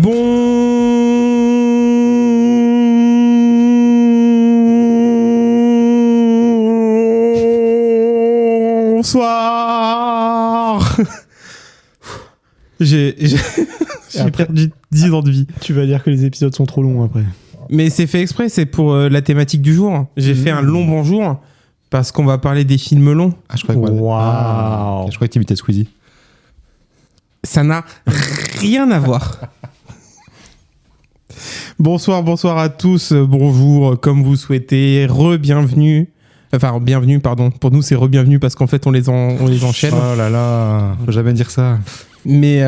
Bonsoir. J'ai perdu 10 ans de vie. Tu vas dire que les épisodes sont trop longs après. Mais c'est fait exprès, c'est pour la thématique du jour. J'ai fait un long bonjour parce qu'on va parler des films longs. Ah, je crois que je crois que t'imitais Squeezie. Ça n'a rien à voir. Bonsoir à tous, bonjour, comme vous souhaitez, bienvenue. Enfin, bienvenue, pardon. Pour nous, c'est re-bienvenue parce qu'en fait, on les enchaîne. Oh là là, faut jamais dire ça. Mais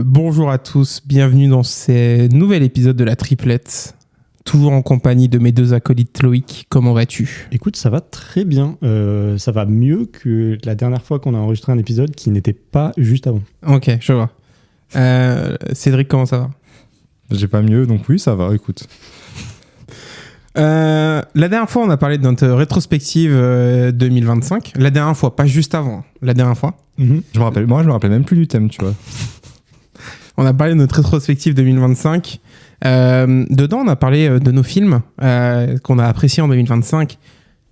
bonjour à tous, bienvenue dans ce nouvel épisode de la triplette. Toujours en compagnie de mes deux acolytes. Loïc, comment vas-tu ? Écoute, ça va très bien. Ça va mieux que la dernière fois qu'on a enregistré un épisode qui n'était pas juste avant. Ok, je vois. Cédric, comment ça va ? J'ai pas mieux, donc oui, ça va, écoute. La dernière fois, on a parlé de notre rétrospective 2025. La dernière fois, pas juste avant. La dernière fois. Mm-hmm. Je me rappelle même plus du thème, tu vois. On a parlé de notre rétrospective 2025. Dedans, on a parlé de nos films qu'on a appréciés en 2025.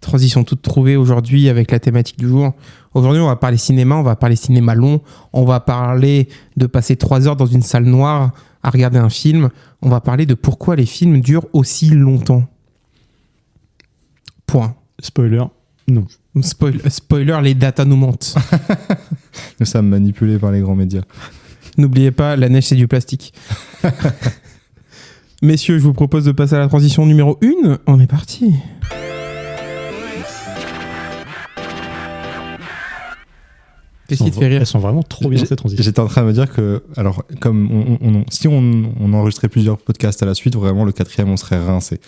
Transition toute trouvée aujourd'hui avec la thématique du jour. Aujourd'hui, on va parler cinéma, on va parler cinéma long. On va parler de passer 3 heures dans une salle noire à regarder un film. On va parler de pourquoi les films durent aussi longtemps. Point. Spoiler, non. Spoiler, les datas nous mentent. Nous sommes manipulés par les grands médias. N'oubliez pas, la neige, c'est du plastique. Messieurs, je vous propose de passer à la transition numéro 1. On est parti. Qu'est-ce qui te fait rire ? Elles sont vraiment trop bien, ces transitions. J'étais en train de me dire que, alors, comme si on enregistrait plusieurs podcasts à la suite, vraiment, le 4e, on serait rincé.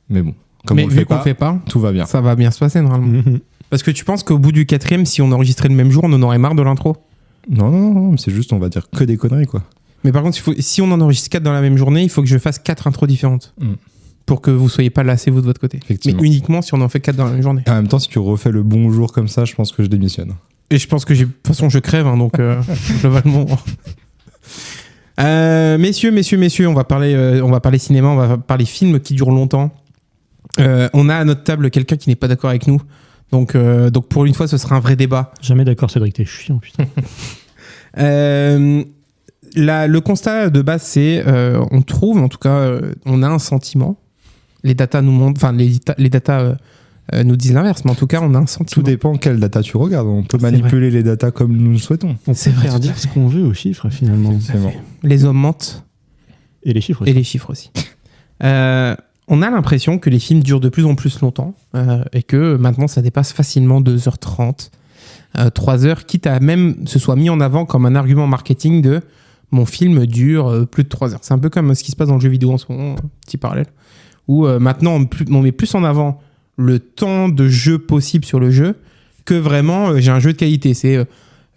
Mais bon, comme mais on vu qu'on le fait pas, tout va bien. Ça va bien se passer, normalement. Mm-hmm. Parce que tu penses qu'au bout du 4e, si on enregistrait le même jour, on en aurait marre de l'intro ? Non, c'est juste, on va dire que des conneries, quoi. Mais par contre, si on en enregistre 4 dans la même journée, il faut que je fasse 4 intros différentes. Pour que vous soyez pas lassés, vous, de votre côté. Mais uniquement si on en fait 4 dans la même journée. Et en même temps, si tu refais le bonjour comme ça, je pense que je démissionne. Et je pense que de toute façon, je crève, hein, donc globalement. Messieurs, on va parler cinéma, on va parler films qui durent longtemps. On a à notre table quelqu'un qui n'est pas d'accord avec nous. Donc pour une fois, ce sera un vrai débat. Jamais d'accord, Cédric, t'es chiant, putain. Le constat de base, c'est on trouve, en tout cas, on a un sentiment. Les datas nous montrent, enfin les datas nous disent l'inverse, mais en tout cas, on a un sentiment. Tout dépend quelle data tu regardes. On peut manipuler les datas comme nous le souhaitons. On peut faire dire ce qu'on veut aux chiffres, finalement. Les hommes mentent. Et les chiffres aussi. On a l'impression que les films durent de plus en plus longtemps et que maintenant, ça dépasse facilement 2h30, 3h, quitte à même se soit mis en avant comme un argument marketing de mon film dure plus de 3 heures. C'est un peu comme ce qui se passe dans le jeu vidéo en ce moment, petit parallèle, où maintenant, on met plus en avant le temps de jeu possible sur le jeu que vraiment j'ai un jeu de qualité. C'est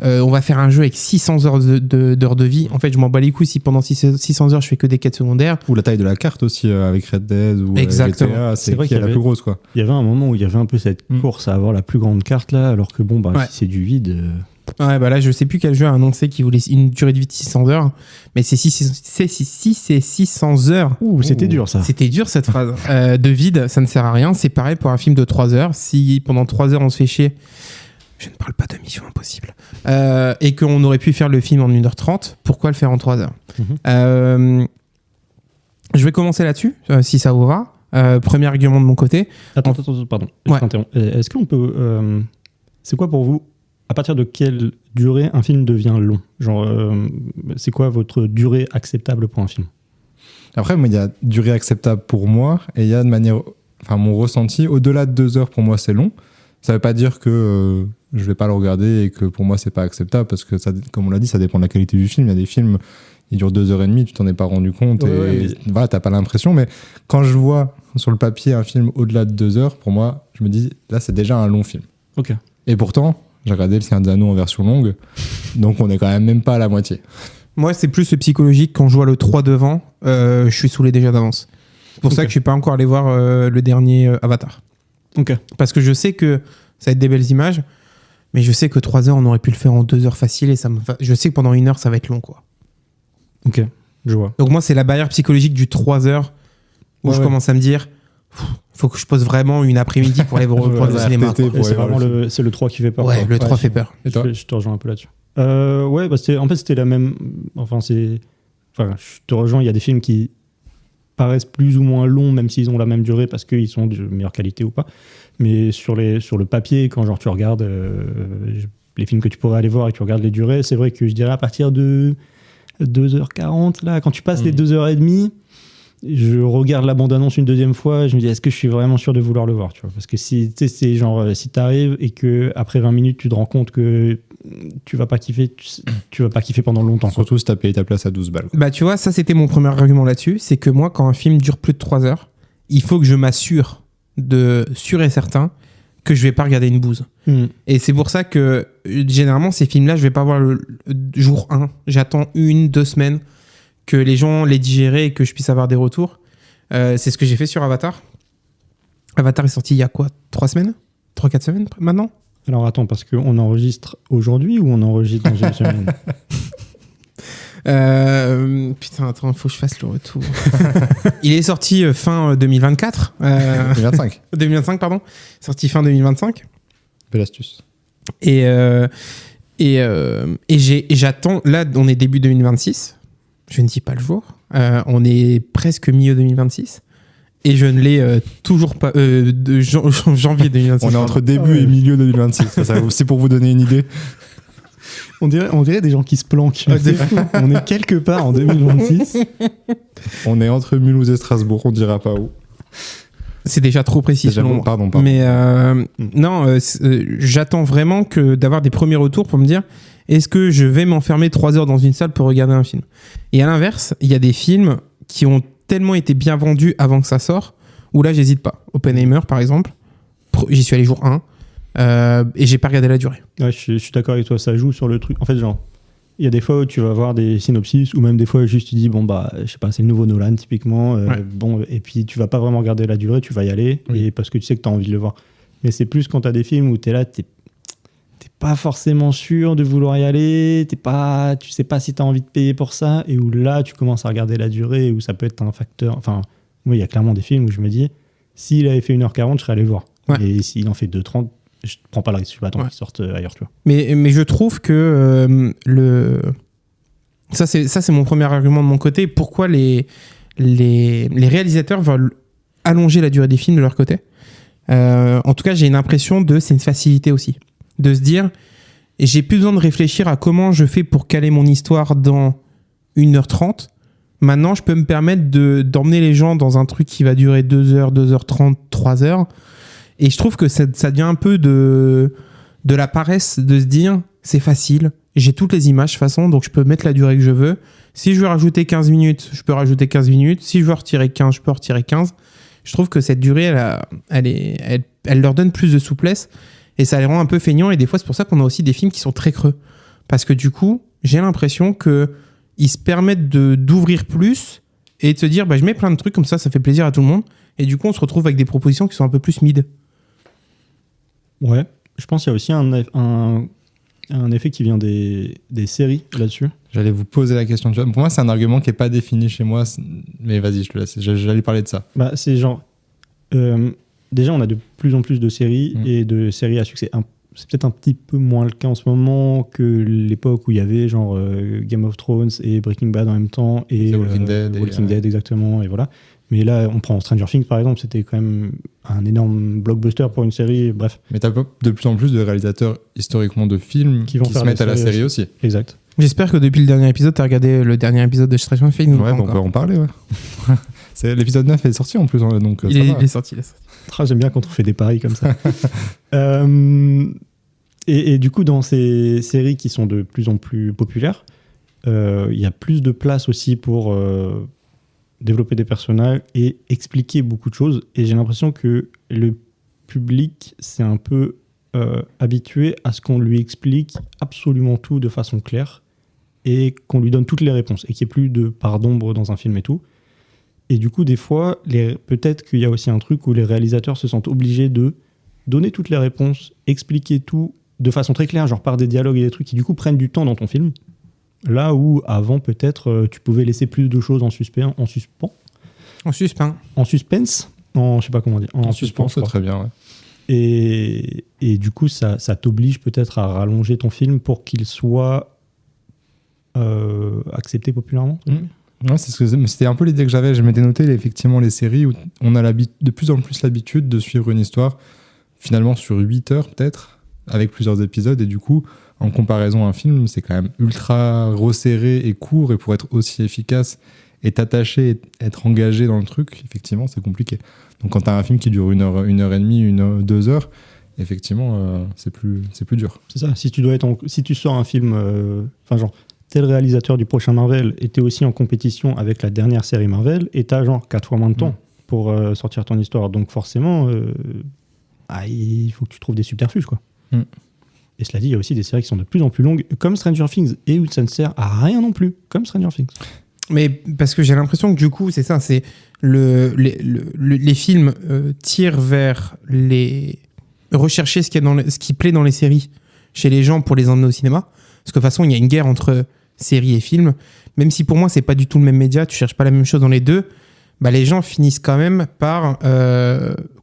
on va faire un jeu avec 600 heures d'heures de vie. En fait, je m'en bats les couilles si pendant 600 heures je fais que des quêtes secondaires. Ou la taille de la carte aussi avec Red Dead ou GTA, c'est vrai qu'il y a la plus grosse, quoi. Il y avait un moment où il y avait un peu cette course à avoir la plus grande carte là, alors que si c'est du vide. Ouais, bah là, je sais plus quel jeu a annoncé qu'il voulait une durée de vie de 600 heures, mais c'est 600 heures. C'était dur, ça. C'était dur, cette phrase. De vide, ça ne sert à rien. C'est pareil pour un film de 3 heures. Si pendant 3 heures, on se fait chier, je ne parle pas de Mission Impossible, et qu'on aurait pu faire le film en 1h30, pourquoi le faire en 3 heures ? Je vais commencer là-dessus, si ça vous va. Premier argument de mon côté. Attends, pardon. Je t'interromps. Est-ce qu'on peut... c'est quoi pour vous, à partir de quelle durée un film devient long ? Genre, c'est quoi votre durée acceptable pour un film ? Après, il y a durée acceptable pour moi et il y a de manière... Enfin, mon ressenti, au-delà de 2 heures, pour moi, c'est long. Ça ne veut pas dire que je ne vais pas le regarder et que pour moi, c'est pas acceptable parce que, ça, comme on l'a dit, ça dépend de la qualité du film. Il y a des films, ils durent 2h30, tu t'en es pas rendu compte voilà, tu n'as pas l'impression. Mais quand je vois sur le papier un film au-delà de 2 heures, pour moi, je me dis, là, c'est déjà un long film. Ok. Et pourtant... J'ai regardé Le Seigneur des Anneaux en version longue, donc on est quand même pas à la moitié. Moi, c'est plus psychologique. Quand je vois le 3 devant, je suis saoulé déjà d'avance. C'est pour ça que je suis pas encore allé voir le dernier Avatar. Ok. Parce que je sais que ça va être des belles images, mais je sais que 3 heures, on aurait pu le faire en 2 heures facile et je sais que pendant 1 heure, ça va être long, quoi. Ok. Je vois. Donc moi, c'est la barrière psychologique du 3 heures où je commence à me dire, il faut que je pose vraiment une après-midi pour aller voir le cinéma. C'est vraiment le 3 qui fait peur. Ouais, le 3 fait peur. Et toi ? Je te rejoins un peu là-dessus. Ouais, bah c'était la même. Je te rejoins, il y a des films qui paraissent plus ou moins longs, même s'ils ont la même durée parce qu'ils sont de meilleure qualité ou pas. Mais sur le papier, quand genre tu regardes les films que tu pourrais aller voir et que tu regardes les durées, c'est vrai que je dirais à partir de 2h40, là, quand tu passes les 2h30, je regarde la bande-annonce une deuxième fois, je me dis, est-ce que je suis vraiment sûr de vouloir le voir, tu vois ? Parce que si t'arrives et que après 20 minutes, tu te rends compte que tu vas pas kiffer pendant longtemps. Surtout si t'as payé ta place à 12 balles. Bah, tu vois, ça, c'était mon premier argument là-dessus. C'est que moi, quand un film dure plus de 3 heures, il faut que je m'assure sûr et certain que je vais pas regarder une bouse. Et c'est pour ça que, généralement, ces films-là, je vais pas voir le jour 1. J'attends 1-2 semaines que les gens les digèrent et que je puisse avoir des retours. C'est ce que j'ai fait sur Avatar. Avatar est sorti il y a quoi ? 3 semaines ? 3-4 semaines maintenant ? Alors attends, parce qu'on enregistre aujourd'hui ou on enregistre dans une semaine ? Putain, attends, faut que je fasse le retour. Il est sorti fin 2024. 2025. 2025, pardon. Sorti fin 2025. Belle astuce. Et j'attends. Là, on est début 2026. Je ne dis pas le jour. On est presque milieu 2026. Et je ne l'ai toujours pas. Janvier 2026. On est entre début et milieu 2026. C'est pour vous donner une idée. On dirait des gens qui se planquent. C'est fou. On est quelque part en 2026. On est entre Mulhouse et Strasbourg, on dira pas où. C'est déjà trop précis. Pardon. Mais non, j'attends vraiment d'avoir des premiers retours pour me dire, est-ce que je vais m'enfermer 3 heures dans une salle pour regarder un film ? Et à l'inverse, il y a des films qui ont tellement été bien vendus avant que ça sorte, où là, j'hésite pas. Oppenheimer, par exemple, j'y suis allé jour 1. Et j'ai pas regardé la durée. Ouais, je suis d'accord avec toi, ça joue sur le truc. En fait, genre, il y a des fois où tu vas voir des synopsis, ou même des fois juste tu dis, bon, bah, je sais pas, c'est le nouveau Nolan, typiquement. Bon, et puis tu vas pas vraiment regarder la durée, tu vas y aller, et parce que tu sais que tu as envie de le voir. Mais c'est plus quand tu as des films où tu es là, t'es pas forcément sûr de vouloir y aller, tu sais pas si tu as envie de payer pour ça, et où là, tu commences à regarder la durée, où ça peut être un facteur. Enfin, moi, il y a clairement des films où je me dis, s'il avait fait 1h40, je serais allé le voir. Ouais. Et s'il en fait 2h30, je prends pas le risque, je vais attendre qu'il sorte ailleurs, tu vois. Mais je trouve que ça c'est mon premier argument de mon côté. Pourquoi les réalisateurs veulent allonger la durée des films de leur côté ? En tout cas, j'ai une impression c'est une facilité aussi. De se dire, j'ai plus besoin de réfléchir à comment je fais pour caler mon histoire dans 1h30. Maintenant, je peux me permettre d'emmener les gens dans un truc qui va durer 2h, 2h30, 3h. Et je trouve que ça devient un peu de la paresse de se dire, c'est facile, j'ai toutes les images de toute façon, donc je peux mettre la durée que je veux. Si je veux rajouter 15 minutes, je peux rajouter 15 minutes. Si je veux retirer 15, je peux retirer 15. Je trouve que cette durée, elle leur donne plus de souplesse et ça les rend un peu feignants. Et des fois, c'est pour ça qu'on a aussi des films qui sont très creux. Parce que du coup, j'ai l'impression qu'ils se permettent d'ouvrir plus et de se dire, bah, je mets plein de trucs comme ça fait plaisir à tout le monde. Et du coup, on se retrouve avec des propositions qui sont un peu plus mid. Ouais, je pense qu'il y a aussi un effet qui vient des séries là-dessus. J'allais vous poser la question. Pour moi, c'est un argument qui n'est pas défini chez moi. Mais vas-y, je te laisse. J'allais parler de ça. Bah, c'est genre... déjà, on a de plus en plus de séries et de séries à succès. C'est peut-être un petit peu moins le cas en ce moment que l'époque où il y avait genre Game of Thrones et Breaking Bad en même temps. Et Walking Dead. Walking Dead, exactement. Et voilà. Mais là, on prend Stranger Things, par exemple, c'était quand même un énorme blockbuster pour une série, bref. Mais t'as de plus en plus de réalisateurs historiquement de films qui se mettent à la série aussi. Exact. J'espère que depuis le dernier épisode, t'as regardé le dernier épisode de Stranger Things. Ouais, on peut en parler, ouais. L'épisode 9 est sorti en plus, donc il est sorti. J'aime bien quand on fait des paris comme ça. Et du coup, dans ces séries qui sont de plus en plus populaires, il y a plus de place aussi pour... développer des personnages et expliquer beaucoup de choses. Et j'ai l'impression que le public s'est un peu habitué à ce qu'on lui explique absolument tout de façon claire et qu'on lui donne toutes les réponses et qu'il n'y ait plus de part d'ombre dans un film et tout. Et du coup, des fois, peut-être qu'il y a aussi un truc où les réalisateurs se sentent obligés de donner toutes les réponses, expliquer tout de façon très claire, genre par des dialogues et des trucs qui du coup prennent du temps dans ton film. Là où avant, peut-être, tu pouvais laisser plus de choses en suspens. En suspens. En suspense. Je sais pas comment dire. En suspens, c'est très bien, ouais. Et du coup, ça t'oblige peut-être à rallonger ton film pour qu'il soit accepté populairement. Ouais, c'était un peu l'idée que j'avais. Je m'étais noté effectivement les séries où on a de plus en plus l'habitude de suivre une histoire finalement sur 8 heures peut-être, avec plusieurs épisodes. Et du coup, en comparaison à un film, c'est quand même ultra resserré et court. Et pour être aussi efficace et t'attacher et être engagé dans le truc, effectivement, c'est compliqué. Donc quand t'as un film qui dure 1 heure et demie, 2 heures, effectivement, c'est plus dur. C'est ça. Si tu sors un film, genre, tel réalisateur du prochain Marvel était aussi en compétition avec la dernière série Marvel, et t'as genre 4 fois moins de temps pour sortir ton histoire. Donc forcément, il faut que tu trouves des subterfuges, quoi. Et cela dit, il y a aussi des séries qui sont de plus en plus longues, comme Stranger Things, et où ça ne sert à rien non plus, comme Stranger Things. Mais parce que j'ai l'impression que du coup, c'est ça, c'est les films tirent vers rechercher ce qui plaît dans les séries chez les gens pour les emmener au cinéma. Parce que de toute façon, il y a une guerre entre séries et films. Même si pour moi, c'est pas du tout le même média, tu cherches pas la même chose dans les deux, bah, les gens finissent quand même par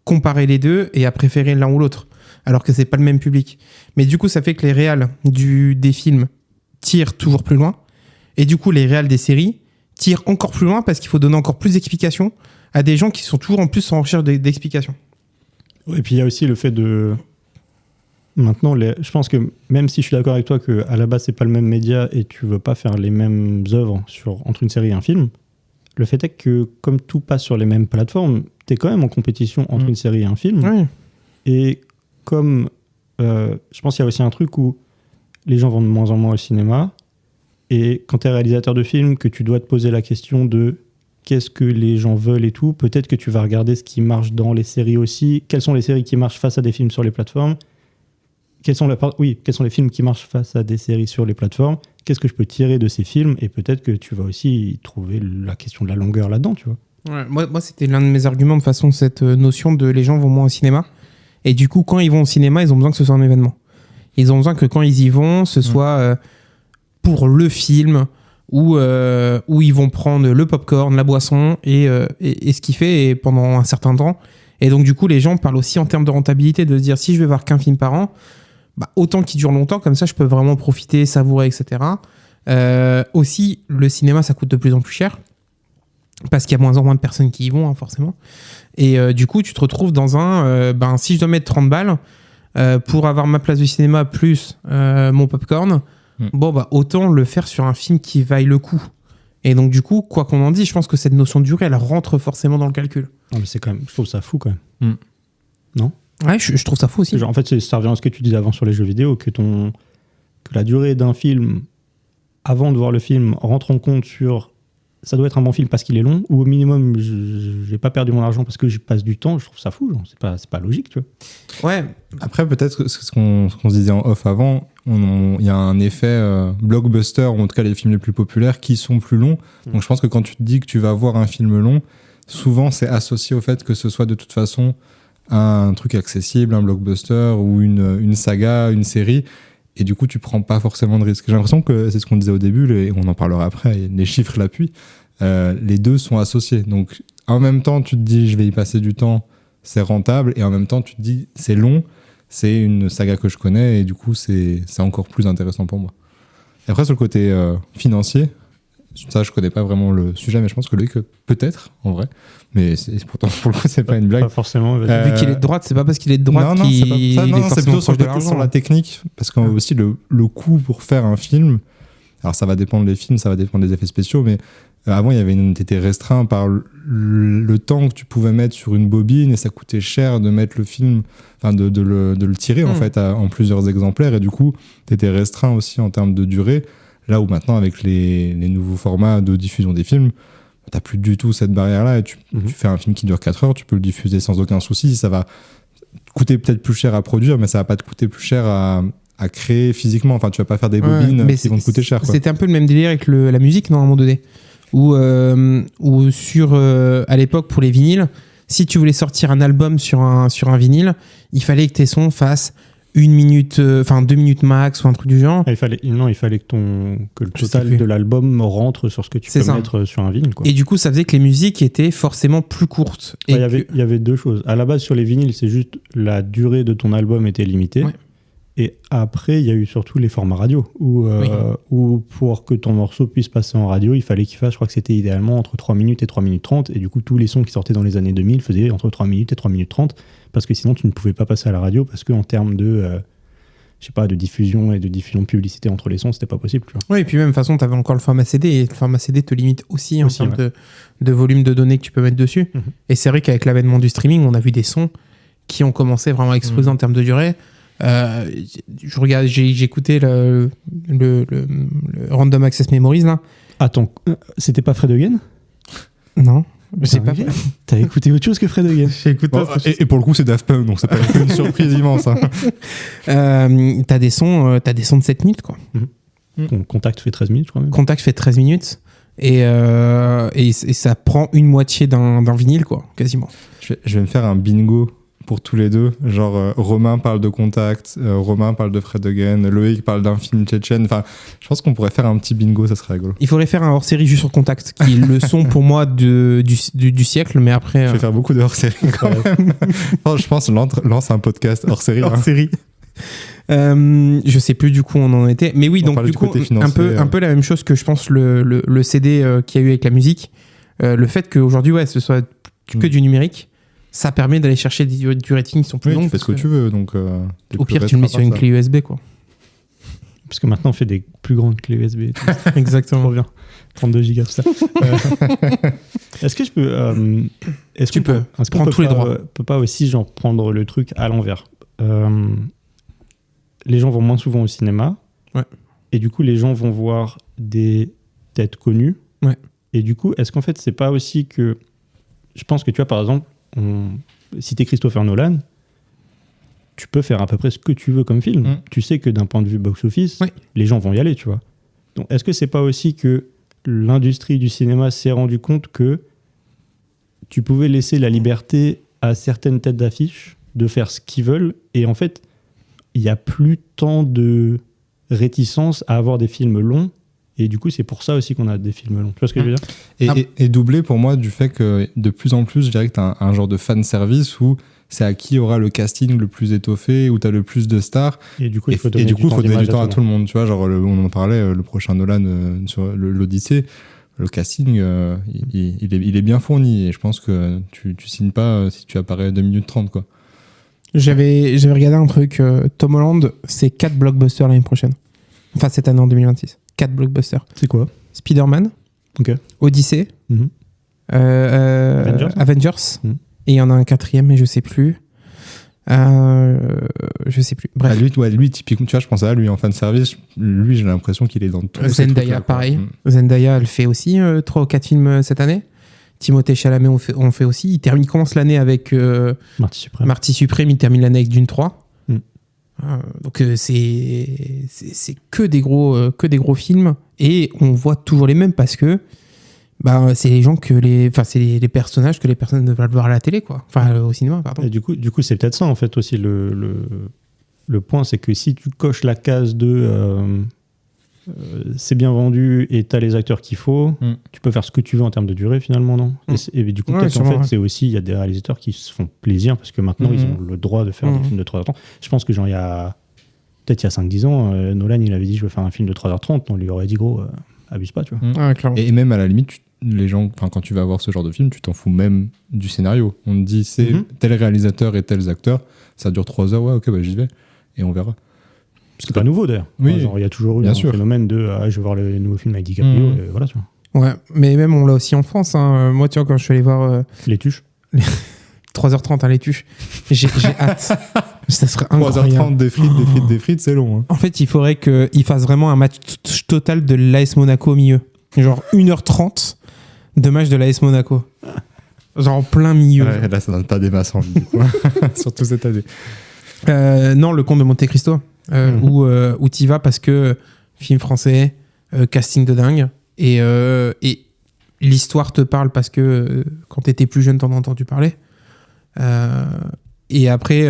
comparer les deux et à préférer l'un ou l'autre. Alors que c'est pas le même public. Mais du coup, ça fait que les réals des films tirent toujours plus loin. Et du coup, les réals des séries tirent encore plus loin parce qu'il faut donner encore plus d'explications à des gens qui sont toujours en plus en recherche d'explications. Et puis il y a aussi le fait de... Maintenant, je pense que même si je suis d'accord avec toi qu'à la base, c'est pas le même média et tu veux pas faire les mêmes œuvres entre une série et un film, le fait est que comme tout passe sur les mêmes plateformes, tu es quand même en compétition entre une série et un film. Oui. Et comme... je pense qu'il y a aussi un truc où les gens vont de moins en moins au cinéma. Et quand tu es réalisateur de film, que tu dois te poser la question de qu'est-ce que les gens veulent et tout, peut-être que tu vas regarder ce qui marche dans les séries aussi. Quelles sont les séries qui marchent face à des films sur les plateformes ? Quels sont les films qui marchent face à des séries sur les plateformes ? Qu'est-ce que je peux tirer de ces films ? Et peut-être que tu vas aussi trouver la question de la longueur là-dedans, tu vois. Ouais, moi, c'était l'un de mes arguments de façon, cette notion de les gens vont moins au cinéma. Et du coup, quand ils vont au cinéma, ils ont besoin que ce soit un événement. Ils ont besoin que quand ils y vont, ce soit... pour le film où ils vont prendre le popcorn, la boisson et ce qu'il fait pendant un certain temps. Et donc, du coup, les gens parlent aussi en termes de rentabilité, de se dire si je vais voir qu'un film par an, bah, autant qu'il dure longtemps, comme ça, je peux vraiment profiter, savourer, etc. Aussi, le cinéma, ça coûte de plus en plus cher parce qu'il y a moins en moins de personnes qui y vont, hein, forcément. Et du coup, tu te retrouves dans si je dois mettre 30 balles pour avoir ma place de cinéma plus mon popcorn, bon, bah, autant le faire sur un film qui vaille le coup. Et donc, du coup, quoi qu'on en dise, je pense que cette notion de durée, elle rentre forcément dans le calcul. Non, mais c'est quand même, je trouve ça fou quand même. Non ? Ouais, je trouve ça fou aussi. Genre, en fait, ça revient à ce que tu disais avant sur les jeux vidéo, que la durée d'un film, avant de voir le film, rentre en compte sur ça doit être un bon film parce qu'il est long, ou au minimum, j'ai pas perdu mon argent parce que j'y passe du temps. Je trouve ça fou, genre. C'est pas logique, tu vois. Ouais. Après, peut-être ce qu'on se disait en off avant, il y a un effet blockbuster, ou en tout cas les films les plus populaires qui sont plus longs. Donc je pense que quand tu te dis que tu vas voir un film long, souvent c'est associé au fait que ce soit de toute façon un truc accessible, un blockbuster ou une saga, une série. Et du coup, tu prends pas forcément de risque. J'ai l'impression que c'est ce qu'on disait au début, et on en parlera après, et les chiffres l'appuient. Les deux sont associés. Donc, en même temps, tu te dis, je vais y passer du temps, c'est rentable. Et en même temps, tu te dis, c'est long, c'est une saga que je connais, et du coup, c'est encore plus intéressant pour moi. Et après, sur le côté financier, ça, je connais pas vraiment le sujet, mais je pense que Loïc, peut-être, en vrai. Mais pourtant, pour le coup, c'est pas une blague. Pas forcément. Vu qu'il est de droite, c'est pas parce qu'il est de droite qu'il c'est plutôt sur la technique. Parce que aussi, le coût pour faire un film, alors ça va dépendre des films, ça va dépendre des effets spéciaux, mais avant, t'étais restreint par le temps que tu pouvais mettre sur une bobine, et ça coûtait cher de mettre le film, enfin de le tirer en fait en plusieurs exemplaires, et du coup, t'étais restreint aussi en termes de durée. Là où maintenant, avec les nouveaux formats de diffusion des films, t'as plus du tout cette barrière-là, et tu fais un film qui dure 4 heures, tu peux le diffuser sans aucun souci. Ça va coûter peut-être plus cher à produire, mais ça va pas te coûter plus cher à créer physiquement. Enfin, tu vas pas faire des bobines qui vont te coûter cher, quoi. C'était un peu le même délire avec la musique, non, à un moment donné. Où à l'époque, pour les vinyles, si tu voulais sortir un album sur un vinyle, il fallait que tes sons fassent 2 minutes max ou un truc du genre. Il fallait que le Je sais total plus. de l'album rentre sur ce que tu C'est peux ça. mettre sur un vinyle, quoi. Et du coup, ça faisait que les musiques étaient forcément plus courtes. Et Il y avait deux choses. À la base, sur les vinyles, c'est juste la durée de ton album était limitée. Ouais. Et après, il y a eu surtout les formats radio, où pour que ton morceau puisse passer en radio, il fallait qu'il fasse, je crois que c'était idéalement entre 3 minutes et 3 minutes 30. Et du coup, tous les sons qui sortaient dans les années 2000 faisaient entre 3 minutes et 3 minutes 30, parce que sinon, tu ne pouvais pas passer à la radio, parce qu'en termes de diffusion et de diffusion de publicité entre les sons, c'était pas possible. Tu vois. Oui, et puis même, de toute façon, tu avais encore le format CD, et le format CD te limite aussi en Aussi, termes ouais. de volume de données que tu peux mettre dessus. Mhm. Et c'est vrai qu'avec l'avènement du streaming, on a vu des sons qui ont commencé vraiment à exploser en termes de durée. J'ai écouté le Random Access Memories, là. Attends, c'était pas Fred Again? Non, j'ai pas. T'as écouté autre chose que Fred Again? J'ai écouté Bon, et pour le coup, c'est Daft Punk, donc c'est pas une surprise immense. Hein. t'as des sons de 7 minutes, quoi. Contact fait 13 minutes, je crois même. Contact fait 13 minutes. Et ça prend une moitié d'un vinyle, quoi, quasiment. Je vais me faire un bingo pour tous les deux. Genre, Romain parle de Contact, Romain parle de Fred Again, Loïc parle d'un film tchétchène. Enfin, je pense qu'on pourrait faire un petit bingo, ça serait rigolo. Il faudrait faire un hors-série juste sur Contact, qui est le son pour moi du siècle, mais après... Je vais faire beaucoup de hors-série quand même. Enfin, je pense lance un podcast hors-série. Hors-série. Je sais plus du coup où on en était. Mais oui, On donc parlait du du coup, côté financier, un peu la même chose que je pense le CD qu'il y a eu avec la musique. Le fait qu'aujourd'hui, ce soit que du numérique, ça permet d'aller chercher du rating qui sont plus Oui, longs. tu fais ce que tu veux. Donc, Au pire, tu le mets sur une clé USB, quoi. Parce que maintenant, on fait des plus grandes clés USB. et tout. Exactement. Trop bien. 32 gigas, tout ça. Est-ce que je peux... est-ce Tu qu'on peux. est-ce qu'on Prends peut tous les pas, droits. peut pas aussi genre, prendre le truc à l'envers? Les gens vont moins souvent au cinéma. Ouais. Et du coup, les gens vont voir des têtes connues. Ouais. Et du coup, est-ce qu'en fait, c'est pas aussi que... Je pense que tu vois, par exemple, si t'es Christopher Nolan, tu peux faire à peu près ce que tu veux comme film. Tu sais que d'un point de vue box-office, Ouais. les gens vont y aller, tu vois. Donc, est-ce que c'est pas aussi que l'industrie du cinéma s'est rendu compte que tu pouvais laisser la liberté à certaines têtes d'affiche de faire ce qu'ils veulent, et en fait, il n'y a plus tant de réticence à avoir des films longs, et du coup, c'est pour ça aussi qu'on a des films longs. Tu vois ce que je veux dire? Et doublé pour moi du fait que de plus en plus, je dirais que tu as un genre de fan service où c'est à qui aura le casting le plus étoffé, où tu as le plus de stars. Et du coup, il faut Et donner du coup, il faut donner d'image du temps à tout le monde. Tu vois, genre, on en parlait, le prochain Nolan sur l'Odyssée, le casting, il est bien fourni. Et je pense que tu signes pas si tu apparais 2 minutes 30, quoi. J'avais regardé un truc. Tom Holland, c'est 4 blockbusters l'année prochaine. Enfin, cette année en 2026. 4 blockbusters. C'est quoi? Spider-Man, Ok. Odyssey, Mhm. Avengers. Mhm. Et il y en a un 4e, mais je sais plus. Je sais plus. Bref. Lui, typiquement, tu vois, je pensais à lui en fan service. Lui, j'ai l'impression qu'il est dans tout. Zendaya, pareil. Zendaya, elle fait aussi 3 ou 4 films cette année. Timothée Chalamet, on fait aussi. Il commence l'année avec Marty Suprême. Marty Suprême, il termine l'année avec Dune 3. Mm. Donc c'est que des gros films, et on voit toujours les mêmes parce que c'est les gens c'est les personnages que les personnes veulent voir à la télé, quoi. Enfin au cinéma, pardon. Et du coup, c'est peut-être ça en fait aussi le point, c'est que si tu coches la case de c'est bien vendu et t'as les acteurs qu'il faut, tu peux faire ce que tu veux en termes de durée finalement, non? Et du coup, Ouais, peut-être sûrement, en fait, ouais. c'est aussi, il y a des réalisateurs qui se font plaisir parce que maintenant ils ont le droit de faire des films de 3h30. Je pense que genre il y a 5-10 ans, Nolan il avait dit je veux faire un film de 3h30, on lui aurait dit gros, abuse pas, tu vois. Ouais, clairement. Et même à la limite, les gens, quand tu vas voir ce genre de film, tu t'en fous même du scénario. On te dit c'est tel réalisateur et tels acteurs, ça dure 3 heures, ouais, ok, j'y vais et on verra. C'est pas nouveau d'ailleurs. Oui, Enfin, genre, il y a toujours eu bien un sûr. phénomène de je veux voir le nouveau film avec DiCaprio, et voilà, tu vois. Ouais, mais même on l'a aussi en France. Hein. Moi, tu vois, quand je suis allé voir Les tuches. 3h30 à les tuches, j'ai hâte. Ça serait incroyable. 3h30 des frites, c'est long. Hein. En fait, il faudrait qu'il fasse vraiment un match total de l'AS Monaco au milieu. Genre 1h30 de match de l'AS Monaco. Genre en plein milieu. Ouais, là, ça donne pas des masses envie, du coup. Surtout cette année. Non, le Comte de Monte Cristo, où t'y vas parce que film français, casting de dingue, et l'histoire te parle parce que quand t'étais plus jeune, t'en as entendu parler. Et après,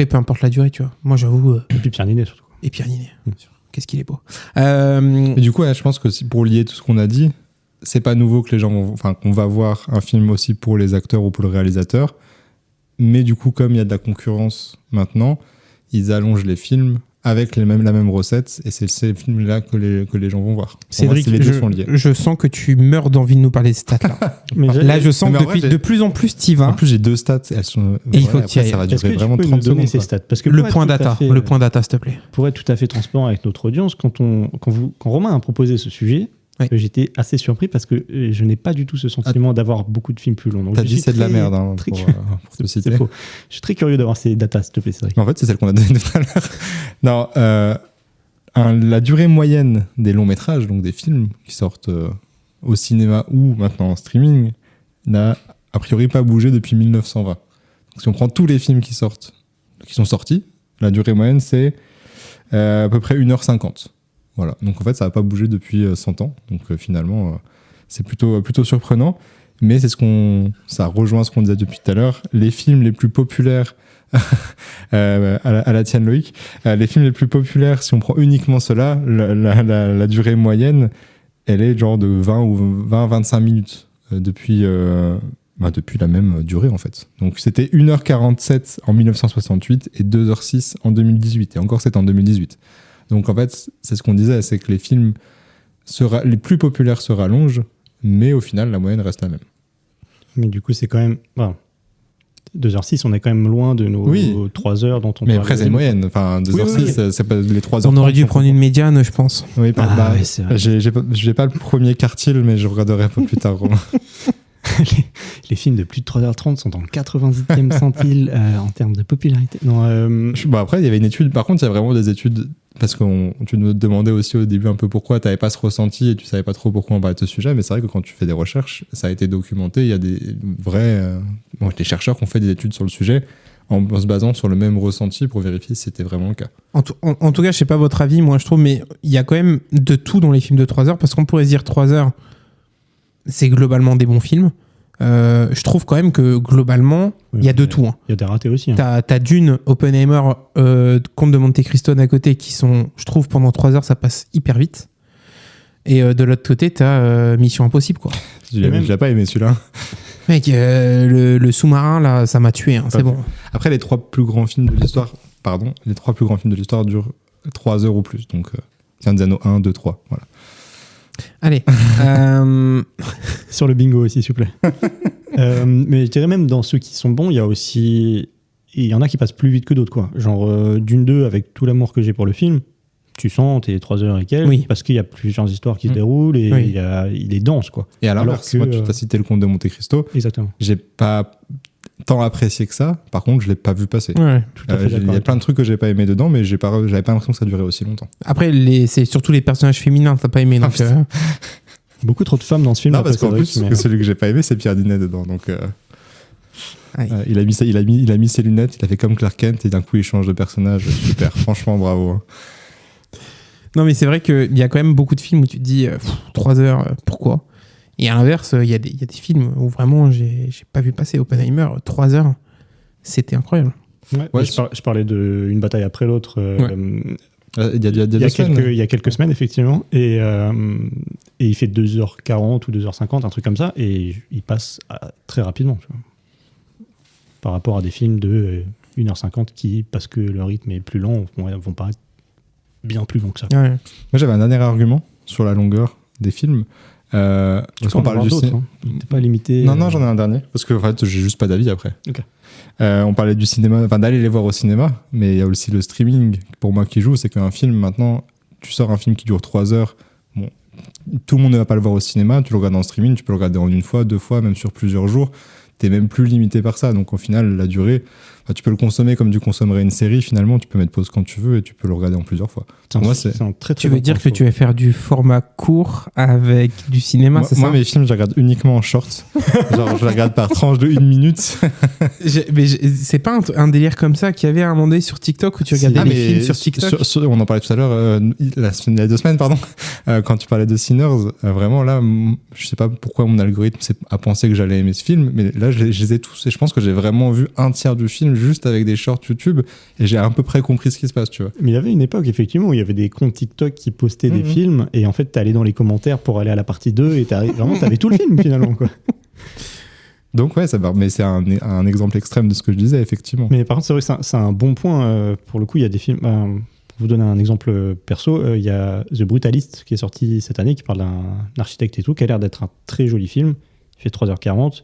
peu importe la durée, tu vois. Moi, j'avoue. Et puis Pierre Ninet, surtout. Et Pierre Ninet, bien sûr. Qu'est-ce qu'il est beau. Et du coup, ouais, je pense que pour lier tout ce qu'on a dit, c'est pas nouveau que les gens qu'on va voir un film aussi pour les acteurs ou pour le réalisateur. Mais du coup, comme il y a de la concurrence maintenant, ils allongent les films avec la même recette, et c'est ces films-là que les gens vont voir. Cédric, les deux sont liés. Je sens que tu meurs d'envie de nous parler de stats là. Là, je sens que de plus en plus t'y vas. En plus, j'ai 2 stats, elles sont. Et il faut que tu y ailles. Ça va Est-ce durer que vraiment tu peux 30 nous donner secondes. ces stats? Parce que Le point data, s'il te plaît. Pour être tout à fait transparent avec notre audience, quand Romain a proposé ce sujet, Oui. j'étais assez surpris parce que je n'ai pas du tout ce sentiment d'avoir beaucoup de films plus longs. Donc T'as je dit suis c'est de la très- merde hein, très pour curieux. te citer. C'est faux. Je suis très curieux d'avoir ces datas, s'il te plaît, Cédric. Mais en fait, c'est celle qu'on a donnée tout à l'heure. Non, la durée moyenne des longs métrages, donc des films qui sortent au cinéma ou maintenant en streaming, n'a a priori pas bougé depuis 1920. Donc, si on prend tous les films qui sont sortis, la durée moyenne c'est à peu près 1h50. Voilà. Donc en fait, ça n'a pas bougé depuis 100 ans. Donc finalement, c'est plutôt surprenant. Mais ça rejoint ce qu'on disait depuis tout à l'heure. Les films les plus populaires, à la tienne Loïc, les films les plus populaires, si on prend uniquement cela, la durée moyenne, elle est genre de 20-25 minutes depuis la même durée en fait. Donc c'était 1h47 en 1968 et 2h06 en 2018. Et encore c'est en 2018. Donc en fait, c'est ce qu'on disait, c'est que les films les plus populaires se rallongent, mais au final, la moyenne reste la même. Mais du coup, c'est quand même... Bon, 2h06, on est quand même loin de nos 3 heures dont on Mais parlait. après, c'est une moyenne. Enfin, 2h06, c'est pas les 3h. On aurait dû prendre une médiane, je pense. Oui, ouais, c'est vrai. j'ai pas le premier quartile, mais je regarderai un peu plus tard, Romain. les films de plus de 3h30 sont en 98e centile en termes de popularité. Non, Après, il y avait une étude. Par contre, il y a vraiment des études. Parce que tu nous demandais aussi au début un peu pourquoi tu n'avais pas ce ressenti et tu savais pas trop pourquoi on parlait de ce sujet. Mais c'est vrai que quand tu fais des recherches, ça a été documenté. Il y a des vrais. Des chercheurs qui ont fait des études sur le sujet en se basant sur le même ressenti pour vérifier si c'était vraiment le cas. En tout cas, je sais pas votre avis, moi je trouve, mais il y a quand même de tout dans les films de 3 heures, parce qu'on pourrait se dire 3 heures, c'est globalement des bons films. Je trouve quand même que globalement, il y a de tout. Hein. Il y a des ratés aussi. Hein. T'as Dune, Oppenheimer, Comte de Monte Cristo d'à côté, qui sont, je trouve, pendant 3 heures, ça passe hyper vite. Et de l'autre côté, t'as Mission Impossible, quoi. Je l'ai pas aimé celui-là. Mec, le sous-marin, là, ça m'a tué, hein, c'est bon. Après, les 3 plus grands films de l'histoire, durent 3 heures ou plus. Donc, Anziano 1, 2, 3. Voilà. Allez. Sur le bingo aussi, s'il vous plaît. Mais je dirais même dans ceux qui sont bons, il y a aussi... Il y en a qui passent plus vite que d'autres, quoi. Genre Dune 2, avec tout l'amour que j'ai pour le film, tu sens tes 3 heures et quelques, oui. parce qu'il y a plusieurs histoires qui se déroulent et oui. il est dense, quoi. Et à l'inverse, moi, tu as cité le Comte de Monte Cristo. Exactement. J'ai pas tant apprécié que ça. Par contre, je l'ai pas vu passer. Ouais. Tout à fait d'accord. Il y a plein de trucs que j'ai pas aimé dedans, mais j'avais pas l'impression que ça durait aussi longtemps. Après, c'est surtout les personnages féminins, t'as pas aimé. Donc, Beaucoup trop de femmes dans ce film. Non, après, parce qu'en Cédric, plus, mais- celui que j'ai pas aimé, c'est Pierre Ninet dedans. Donc, il a mis ses lunettes, il a fait comme Clark Kent et d'un coup, il change de personnage. Super, franchement, bravo. Non, mais c'est vrai qu'il y a quand même beaucoup de films où tu te dis 3 heures, pourquoi ? Et à l'inverse, il y a des films où vraiment j'ai pas vu passer Oppenheimer, 3 heures, c'était incroyable. Ouais, je parlais d'une bataille après l'autre. Il y a Il y a quelques semaines, effectivement. Et il fait 2h40 ou 2h50, un truc comme ça. Et il passe très rapidement. Tu vois. Par rapport à des films de 1h50 qui, parce que le rythme est plus lent, vont paraître bien plus longs que ça. Ouais. Moi, j'avais un dernier argument sur la longueur des films. Parce qu'on parle du cinéma. T'es pas limité. Non, j'en ai un dernier. Parce que en fait, j'ai juste pas d'avis après. Ok. On parlait du cinéma, enfin d'aller les voir au cinéma, mais il y a aussi le streaming pour moi qui joue. C'est qu'un film, maintenant, tu sors un film qui dure 3 heures. Bon, tout le monde ne va pas le voir au cinéma. Tu le regardes en streaming, tu peux le regarder en 1 fois, 2 fois, même sur plusieurs jours. T'es même plus limité par ça. Donc au final, la durée, tu peux le consommer comme tu consommerais une série. Finalement, tu peux mettre pause quand tu veux et tu peux le regarder en plusieurs fois. C'est un très, très Tu veux bon dire point, que tu vas faire du format court avec du cinéma, c'est Moi, ça ? mes films, je les regarde uniquement en short. Genre, je les regarde par tranche de 1 minute. C'est pas un délire comme ça qu'il y avait à un moment donné sur TikTok où tu regardais les films sur TikTok On en parlait tout à l'heure, il y a 2 semaines, pardon, quand tu parlais de Sinners. Vraiment, là, je sais pas pourquoi mon algorithme a pensé que j'allais aimer ce film, mais là, je les ai tous. Et je pense que j'ai vraiment vu un tiers du film. film juste avec des shorts YouTube et j'ai à peu près compris ce qui se passe, tu vois. Mais il y avait une époque, effectivement, où il y avait des comptes TikTok qui postaient des films et en fait, t'allais dans les commentaires pour aller à la partie 2 et vraiment, t'avais tout le film finalement, quoi. Donc ouais, mais c'est un exemple extrême de ce que je disais, effectivement. Mais par contre, c'est vrai que c'est un bon point. Pour le coup, il y a des films... pour vous donner un exemple perso, il y a The Brutalist qui est sorti cette année, qui parle d'un architecte et tout, qui a l'air d'être un très joli film. Il fait 3h40.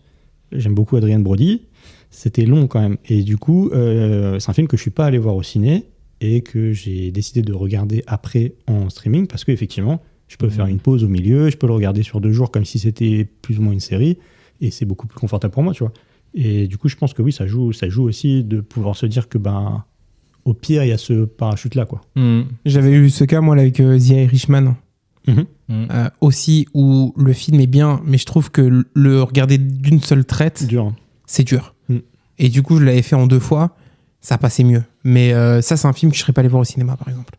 J'aime beaucoup Adrien Brody. C'était long quand même. Et du coup, c'est un film que je suis pas allé voir au ciné et que j'ai décidé de regarder après en streaming parce qu'effectivement, je peux faire une pause au milieu, je peux le regarder sur 2 jours comme si c'était plus ou moins une série et c'est beaucoup plus confortable pour moi, tu vois. Et du coup, je pense que oui, ça joue aussi de pouvoir se dire que au pire, il y a ce parachute-là, quoi. J'avais eu ce cas, moi, là, avec The Irishman. Aussi, où le film est bien, mais je trouve que le regarder d'une seule traite, c'est dur. Et du coup, je l'avais fait en 2 fois, ça passait mieux. Mais ça, c'est un film que je serais pas allé voir au cinéma, par exemple.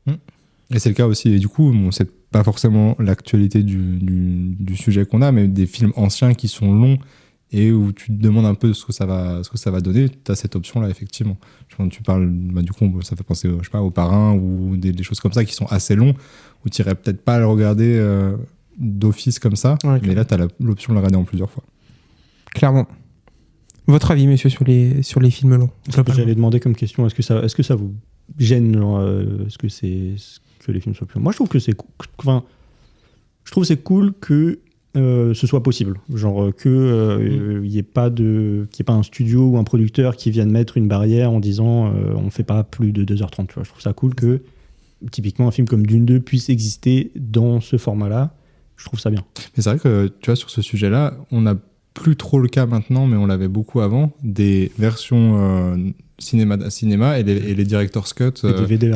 Et c'est le cas aussi. Et du coup, c'est pas forcément l'actualité du sujet qu'on a, mais des films anciens qui sont longs et où tu te demandes un peu ce que ça va donner, tu as cette option-là, effectivement. Quand tu parles, du coup, ça fait penser, je sais pas, aux Parrains ou des choses comme ça qui sont assez longs, où tu irais peut-être pas à le regarder d'office comme ça, mais là, tu as l'option de le regarder en plusieurs fois. Clairement. Votre avis, monsieur, sur les films longs? J'allais demander comme question, est-ce que ça vous gêne, est-ce que c'est que les films soient plus longs? Moi, je trouve que c'est cool que ce soit possible, genre que y ait pas un studio ou un producteur qui vienne mettre une barrière en disant on fait pas plus de 2h30, tu vois. Je trouve ça cool que typiquement un film comme Dune 2 puisse exister dans ce format-là. Je trouve ça bien. Mais c'est vrai que tu vois, sur ce sujet-là, on n'a plus trop le cas maintenant, mais on l'avait beaucoup avant, des versions cinéma et les director's cut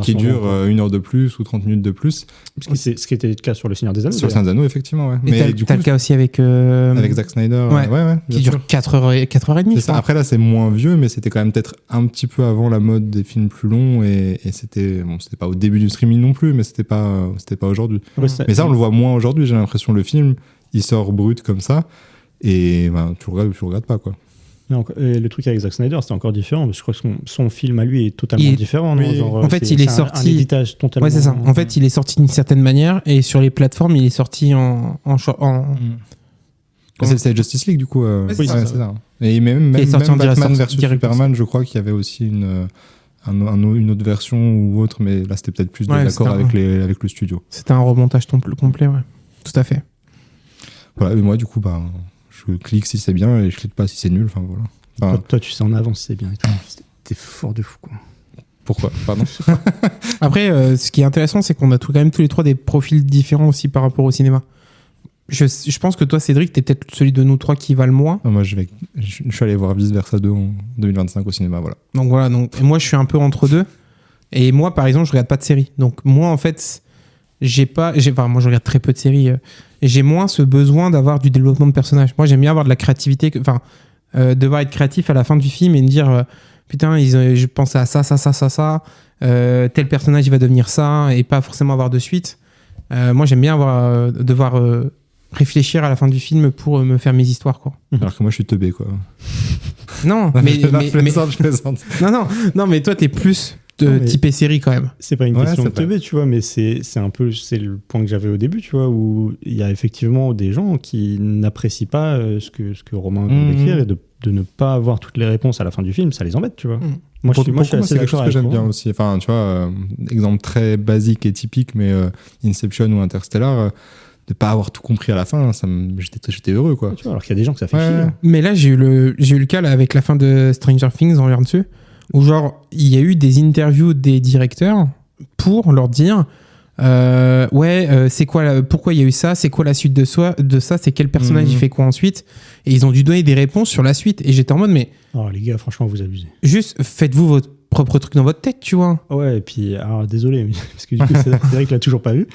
qui durent 1 heure de plus ou 30 minutes de plus. C'est ce qui était le cas sur Le Seigneur des Anneaux. Sur Le Seigneur des Anneaux, effectivement, ouais. Mais t'as le cas aussi avec Zack Snyder, qui dure 4h30. C'est ça. Après là, c'est moins vieux, mais c'était quand même peut-être un petit peu avant la mode des films plus longs et c'était pas au début du streaming non plus, mais c'était pas aujourd'hui. Mais ça, on le voit moins aujourd'hui. J'ai l'impression le film, il sort brut comme ça. Et tu regardes pas, quoi. Et le truc avec Zack Snyder, c'était encore différent, parce que je crois que son film à lui est totalement différent. Non, genre, en fait, il est sorti. Un éditage totalement. Ouais, c'est ça. En fait, il est sorti d'une certaine manière, et sur les plateformes, il est sorti C'est Justice League, du coup. C'est ça. Et même Batman vs Superman, je crois qu'il y avait aussi une autre version ou autre, mais là, c'était peut-être plus d'accord avec le studio. C'était un remontage complet, ouais. Tout à fait. Voilà, et moi, du coup, je clique si c'est bien et je clique pas si c'est nul. Voilà. Toi, tu sais en avance si c'est bien et tout. T'es fort de fou, quoi. Pourquoi? Pardon. Après, ce qui est intéressant, c'est qu'on a quand même tous les trois des profils différents aussi par rapport au cinéma. Je pense que toi, Cédric, t'es peut-être celui de nous trois qui va le moins. Non, moi, je suis allé voir Vice Versa 2 en 2025 au cinéma, voilà. Donc voilà, et moi, je suis un peu entre deux. Et moi, par exemple, je regarde pas de séries. Donc moi, en fait, moi, je regarde très peu de séries. Et j'ai moins ce besoin d'avoir du développement de personnages. Moi, j'aime bien avoir de la créativité, devoir être créatif à la fin du film et me dire putain, je pense à ça, tel personnage il va devenir ça, et pas forcément avoir de suite. Moi, j'aime bien devoir réfléchir à la fin du film pour me faire mes histoires, quoi. Alors que moi, je suis teubé, quoi. Non, je plaisante. Non, mais toi, t'es plus typé série quand même. C'est pas une question de teubé, tu vois, mais c'est le point que j'avais au début, tu vois, où il y a effectivement des gens qui n'apprécient pas ce que Romain vient d'écrire, et de ne pas avoir toutes les réponses à la fin du film, ça les embête, tu vois. Moi, je suis assez d'accord avec ça. J'aime bien aussi. Enfin, tu vois, exemple très basique et typique, mais Inception ou Interstellar, de pas avoir tout compris à la fin, j'étais heureux, quoi. Tu vois, alors qu'il y a des gens que ça fait chier. Mais là, j'ai eu le cas là, avec la fin de Stranger Things, on revient dessus, où genre, il y a eu des interviews des directeurs pour leur dire c'est quoi pourquoi il y a eu ça, c'est quoi la suite de ça, c'est quel personnage il fait quoi ensuite, et ils ont dû donner des réponses sur la suite, et j'étais en mode mais les gars, franchement, vous abusez. Juste faites-vous votre propre truc dans votre tête, tu vois. Ouais, et puis alors désolé, parce que du coup Cédric l'a toujours pas vu,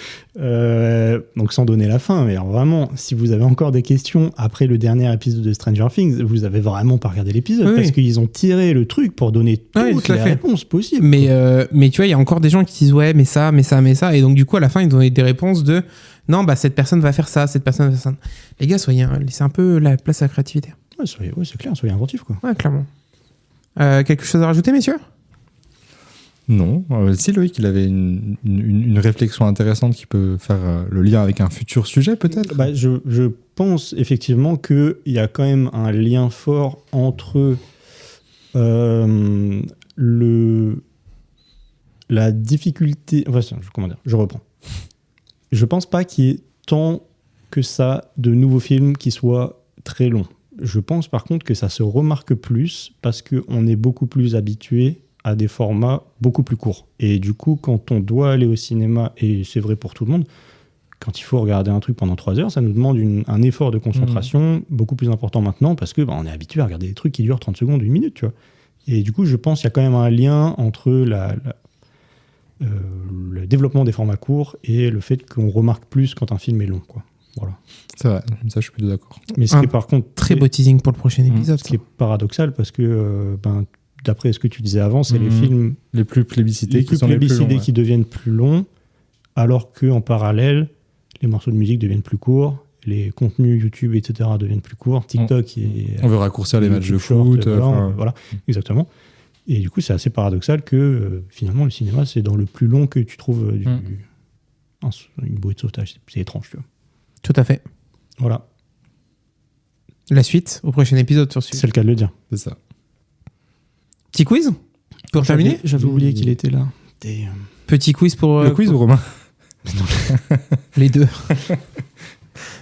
donc sans donner la fin, mais alors vraiment, si vous avez encore des questions après le dernier épisode de Stranger Things, vous avez vraiment pas regardé l'épisode, parce qu'ils ont tiré le truc pour donner toutes les réponses possibles. Mais tu vois, il y a encore des gens qui disent mais ça, et donc du coup à la fin ils donnent des réponses de non, cette personne va faire ça, cette personne va faire ça. Les gars, laissez un peu la place à la créativité. Ouais, c'est clair, soyez inventifs, quoi. Ouais, clairement. Quelque chose à rajouter, messieurs? Non. Si Loïc, il avait une réflexion intéressante qui peut faire le lien avec un futur sujet, peut-être. Bah, je pense effectivement qu'il y a quand même un lien fort entre la difficulté. Enfin, comment dire, je reprends. Je pense pas qu'il y ait tant que ça de nouveaux films qui soient très longs. Je pense par contre que ça se remarque plus parce qu'on est beaucoup plus habitué à des formats beaucoup plus courts. Et du coup, quand on doit aller au cinéma, et c'est vrai pour tout le monde, quand il faut regarder un truc pendant 3 heures, ça nous demande un effort de concentration beaucoup plus important maintenant parce que on est habitué à regarder des trucs qui durent 30 secondes, 1 minute, tu vois. Et du coup, je pense qu'il y a quand même un lien entre le développement des formats courts et le fait qu'on remarque plus quand un film est long, quoi. Voilà. C'est vrai, ça je suis plutôt d'accord. Mais ce qui est par contre très beau teasing pour le prochain épisode. Ce qui est paradoxal parce que d'après ce que tu disais avant, c'est les films les plus plébiscités qui deviennent plus longs, alors qu'en parallèle, les morceaux de musique deviennent plus courts, les contenus YouTube, etc. deviennent plus courts. TikTok on veut raccourcir les matchs de foot. Voilà, exactement. Et du coup, c'est assez paradoxal que finalement, le cinéma, c'est dans le plus long que tu trouves une bouée de sauvetage. C'est étrange, tu vois. Tout à fait. Voilà. La suite au prochain épisode sur ce sujet. C'est le cas de le dire. C'est ça. Petit quiz pour terminer. J'avais oublié qu'il était là. Petit quiz pour... Le quiz ou Romain? Les deux.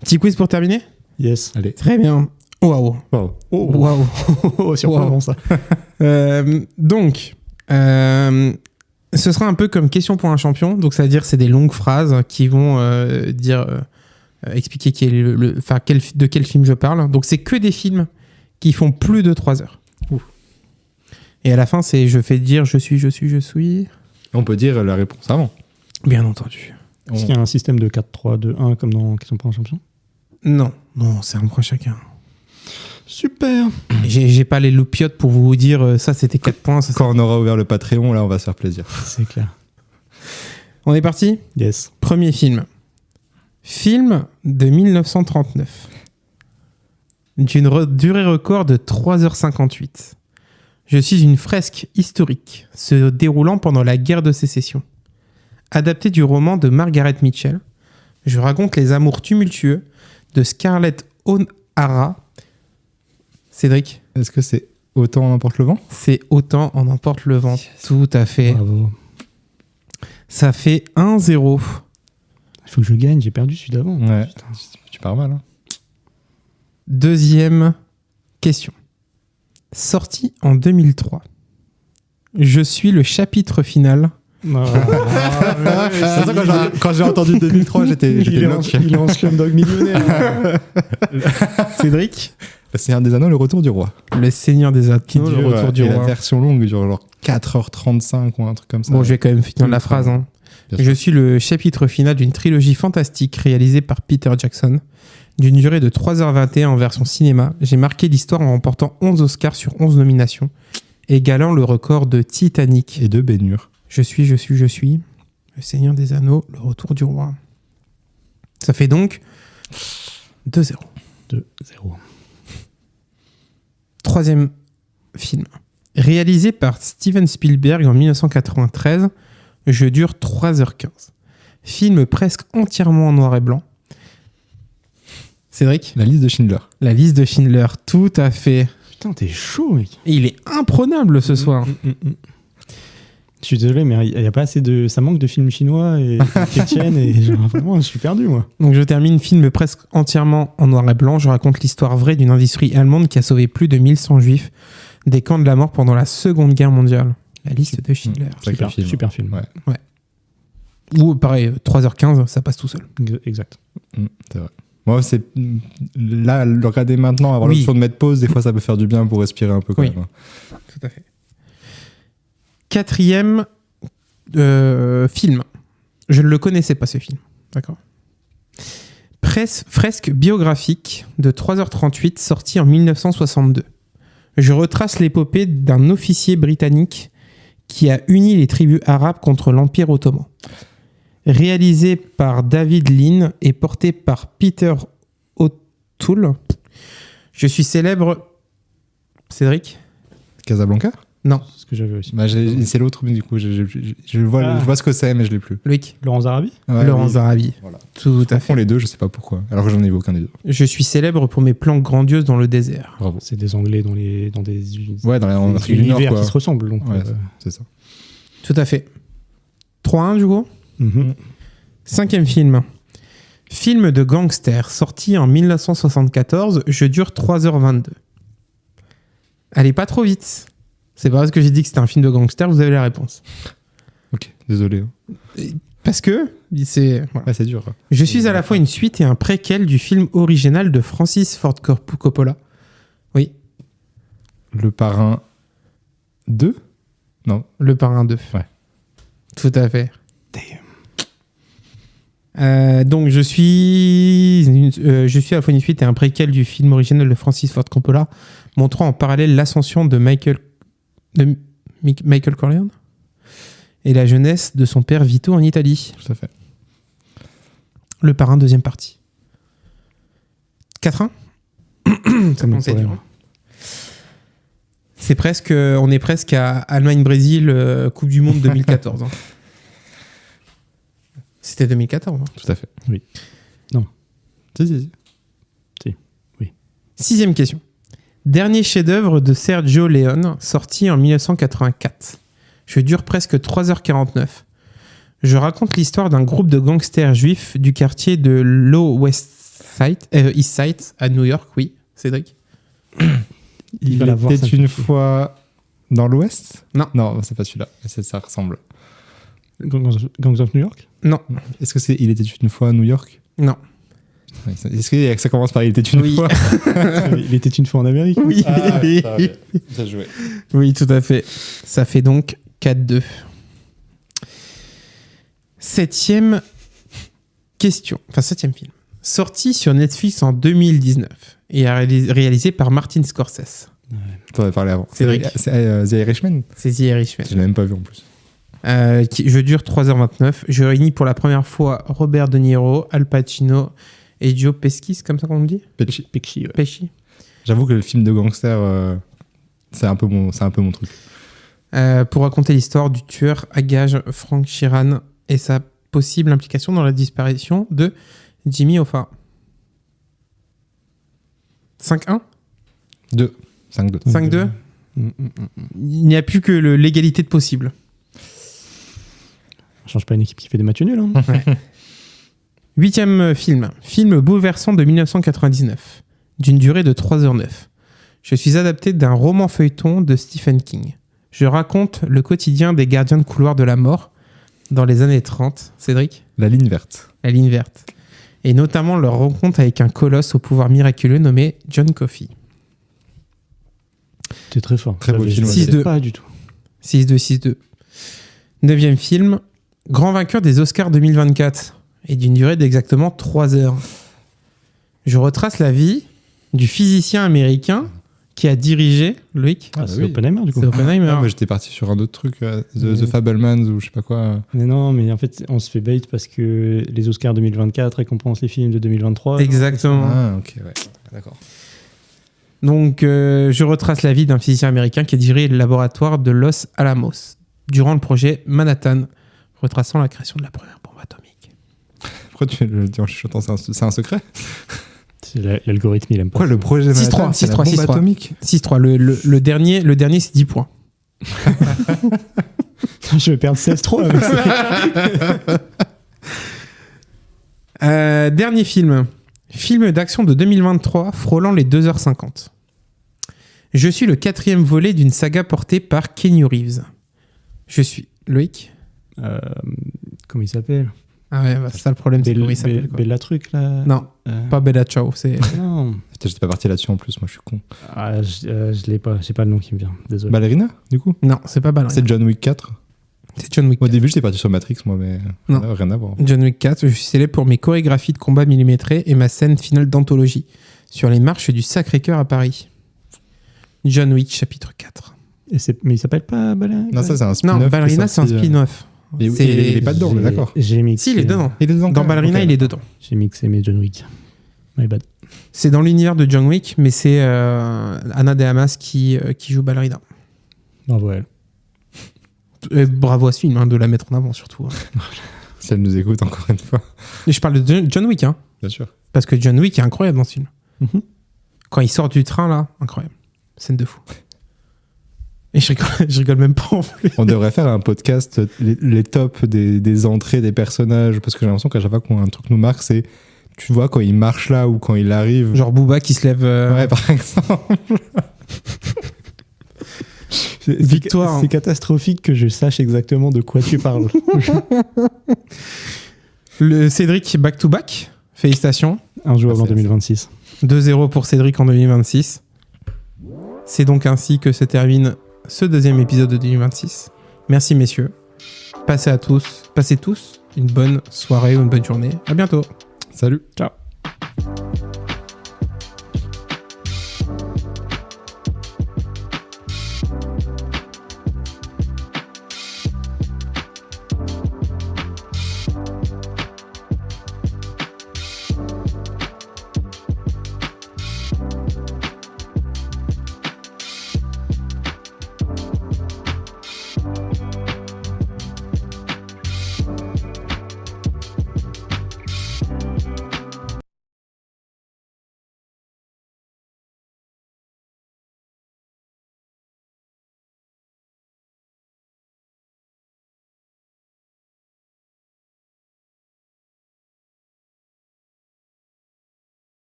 Petit quiz pour terminer? Yes. Allez. Très bien. Waouh. Waouh. Surprenant ça. Donc, ce sera un peu comme question pour un champion. Donc, c'est-à-dire c'est des longues phrases qui vont expliquer de quel film je parle. Donc, c'est que des films qui font plus de 3 heures. Ouf. Et à la fin, c'est je fais dire je suis. On peut dire la réponse avant. Bien entendu. Est-ce qu'il y a un système de 4-3-2-1 comme dans Question pour un champion? Non, c'est un point chacun. Super. J'ai pas les loupiottes pour vous dire ça c'était 4 points. Ça, quand on aura ouvert le Patreon, là on va se faire plaisir. C'est clair. On est parti? Yes. Premier film. Film de 1939. D'une durée record de 3h58. Je suis une fresque historique se déroulant pendant la guerre de sécession. Adapté du roman de Margaret Mitchell, je raconte les amours tumultueux de Scarlett O'Hara. Cédric? Est-ce que c'est Autant en emporte le vent? C'est Autant en emporte le vent. Yes. Tout à fait. Bravo. Ça fait 1-0. Il faut que je gagne, j'ai perdu celui d'avant. Ouais, tu pars mal. Hein. Deuxième question. Sorti en 2003. Je suis le chapitre final. Quand j'ai entendu 2003, j'étais bloqué. Il est en Slumdog Millionnaire. Cédric? Le Seigneur des Anneaux, le retour du roi. Le Seigneur des Anneaux, le retour du roi. La version longue dure genre 4h35 ou un truc comme ça. Bon, je vais quand même finir la phrase. Hein. Je suis le chapitre final d'une trilogie fantastique réalisée par Peter Jackson. D'une durée de 3h21 en version cinéma, j'ai marqué l'histoire en remportant 11 Oscars sur 11 nominations, égalant le record de Titanic. Et de Ben Hur. Je suis. Le Seigneur des Anneaux, le retour du roi. Ça fait donc 2-0. 2-0. Troisième film. Réalisé par Steven Spielberg en 1993, je dure 3h15. Film presque entièrement en noir et blanc. Cédric? La liste de Schindler. La liste de Schindler, tout à fait. Putain, t'es chaud, mec. Et il est imprenable ce soir. Je suis désolé, mais il y a pas assez de... Ça manque de films chinois et chrétiennes et genre, vraiment, je suis perdu, moi. Donc je termine, film presque entièrement en noir et blanc. Je raconte l'histoire vraie d'une industrie allemande qui a sauvé plus de 1100 juifs des camps de la mort pendant la Seconde Guerre mondiale. La liste de Schindler. Super film. Ouais. Ou pareil, 3h15, ça passe tout seul. Exact. C'est vrai. Moi, c'est là, le regarder maintenant, avoir l'option de mettre pause, des fois, ça peut faire du bien pour respirer un peu quand même. Tout à fait. Quatrième film. Je ne le connaissais pas, ce film. D'accord. Fresque biographique de 3h38, sorti en 1962. Je retrace l'épopée d'un officier britannique qui a uni les tribus arabes contre l'Empire ottoman. Réalisé par David Lean et porté par Peter O'Toole. Je suis célèbre... Cédric? Casablanca? Non. C'est ce que j'avais aussi. Bah, c'est l'autre, mais du coup, je vois ce que c'est, mais je l'ai plus. Loïc. Laurence Arabi. Ouais, Laurence oui. Arabi. Voilà. Tout à Ils fait. font les deux, je sais pas pourquoi. Alors que j'en ai vu aucun des deux. Je suis célèbre pour mes plans grandioses dans le désert. Bravo. C'est des Anglais dans des Ouais, en des Afrique du Nord, univers quoi. qui se ressemblent. Donc, Ouais, c'est ça. Tout à fait. 3-1 du coup. mhm. 5e film. Film de gangster sorti en 1974. Je dure 3h22. Allez pas trop vite. C'est pas parce que j'ai dit que c'était un film de gangster, vous avez la réponse. Ok, désolé. Parce que c'est... voilà. Ouais, c'est dur. Je suis à la fois une suite et un préquel du film original de Francis Ford Coppola. Oui, Le Parrain 2? Non. Le Parrain 2. Ouais. Tout à fait. Donc je suis à la fois une suite et un préquel du film original de Francis Ford Coppola, montrant en parallèle l'ascension de Michael Corleone et la jeunesse de son père Vito en Italie. Tout à fait. Le Parrain, deuxième partie. 4-1. Ça commence à être dur, hein. C'est presque, on est presque à Allemagne-Brésil, Coupe du Monde 2014. Hein. C'était 2014. Hein. Tout à fait. Oui. Non. Si. 6e question. Dernier chef-d'œuvre de Sergio Leone, sorti en 1984. Je dure presque 3h49. Je raconte l'histoire d'un groupe de gangsters juifs du quartier de Low East Side à New York, oui, Cédric. Il va la voir, était ça me une fait fois dans l'Ouest? Non. Non, c'est pas celui-là. Ça ressemble. Gangs of New York. Non, Est-ce que c'est Il était une fois à New York? non. Est-ce que ça commence par Il était une Oui. fois? Il était une fois en Amérique. Oui. Ça jouait. Oui, tout à fait. Ça fait donc 4-2. 7e question, enfin 7e film. Sorti sur Netflix en 2019 et réalisé par Martin Scorsese. T'en avais parlé avant. Cédric. C'est The Irishman? C'est The Irishman. Je l'ai même pas vu en plus. Je dure 3h29. Je réunis pour la première fois Robert De Niro, Al Pacino et Joe Pesci, c'est comme ça qu'on le dit? Pesci. Pesci, ouais. Pesci. J'avoue que le film de gangster, c'est un peu mon truc. Pour raconter l'histoire du tueur à gages Frank Sheeran et sa possible implication dans la disparition de Jimmy Hoffa. 5-1? 2. 5-2. 5-2? Il n'y a plus que l'égalité de possible. On change pas une équipe qui fait des matchs nuls. Hein. 8e film. Film bouleversant de 1999, d'une durée de 3h09. Je suis adapté d'un roman feuilleton de Stephen King. Je raconte le quotidien des gardiens de couloir de la mort dans les années 30. Cédric? La ligne verte. La ligne verte. Et notamment leur rencontre avec un colosse au pouvoir miraculeux nommé John Coffey. T'es très fort. Très beau film. 6-2. Pas du tout. 6-2. 9e film. Grand vainqueur des Oscars 2024 et d'une durée d'exactement 3 heures. Je retrace la vie du physicien américain qui a dirigé, Loïc. C'est oui. Oppenheimer du coup. C'est Oppenheimer. Ah, moi, j'étais parti sur un autre truc, The Fabelmans ou je sais pas quoi. Mais non, mais en fait, on se fait bait parce que les Oscars 2024 récompensent les films de 2023. Exactement. Ah, ok, ouais. D'accord. Donc, je retrace la vie d'un physicien américain qui a dirigé le laboratoire de Los Alamos durant le projet Manhattan, retraçant la création de la première bombe atomique. Pourquoi tu le dis en chuchotant? C'est un secret? L'algorithme, il aime pas. Quoi, le projet Manhattan, 6-3, c'est la 6-3, bombe 6-3. atomique? 6-3. Le dernier, c'est 10 points. Je vais perdre 16-3 là. Dernier film. Film d'action de 2023, frôlant les 2h50. Je suis le 4e volet d'une saga portée par Keanu Reeves. Je suis... Loïc? Comment il s'appelle? Ah ouais, bah, c'est ça le problème, c'est comment il s'appelle. quoi. Bella truc là. Non, pas Bella Ciao, c'est... Non. Putain, j'étais pas parti là-dessus en plus, moi je suis con. Ah, je l'ai pas. J'ai pas le nom qui me vient. Désolé. Ballerina, du coup? Non, c'est pas Ballerina. C'est John Wick 4. C'est John Wick. Au début, j'étais parti sur Matrix, moi, mais Non. rien à voir. John Wick 4, je suis célèbre pour mes chorégraphies de combat millimétrés et ma scène finale d'anthologie sur les marches du Sacré-Cœur à Paris. John Wick, chapitre 4. Mais il s'appelle pas Ballerina? Non, ça, c'est un spin-off. Non, qui est Ballerina, c'est un sorti, spin-off. Et il est pas dedans, on est d'accord. J'ai mixé. Si, il est dedans. Il est dedans. Dans Ballerina, Ok. il est dedans. J'ai mixé mes John Wick. My bad. C'est dans l'univers de John Wick, mais c'est Ana de Armas qui joue Ballerina. Bravo à elle. Et bravo à ce film, hein, de la mettre en avant surtout. Hein. Si elle nous écoute encore une fois. Et je parle de John Wick, hein, Bien sûr. parce que John Wick est incroyable dans ce film. Mhm. Quand il sort du train, là, incroyable. Scène de fou. Et je rigole même pas en plus. On devrait faire un podcast, les tops des entrées des personnages, parce que j'ai l'impression qu'à chaque fois qu'un truc nous marque, c'est, tu vois, quand il marche là ou quand il arrive. Genre Booba qui se lève. Ouais, par exemple. Victoire. C'est catastrophique que je sache exactement de quoi tu parles. Le Cédric back-to-back. Félicitations. Un joueur en Merci. 2026. 2-0 pour Cédric en 2026. C'est donc ainsi que se termine ce deuxième épisode de 2026. Merci messieurs. Passez tous une bonne soirée ou une bonne journée. À bientôt. Salut. Ciao.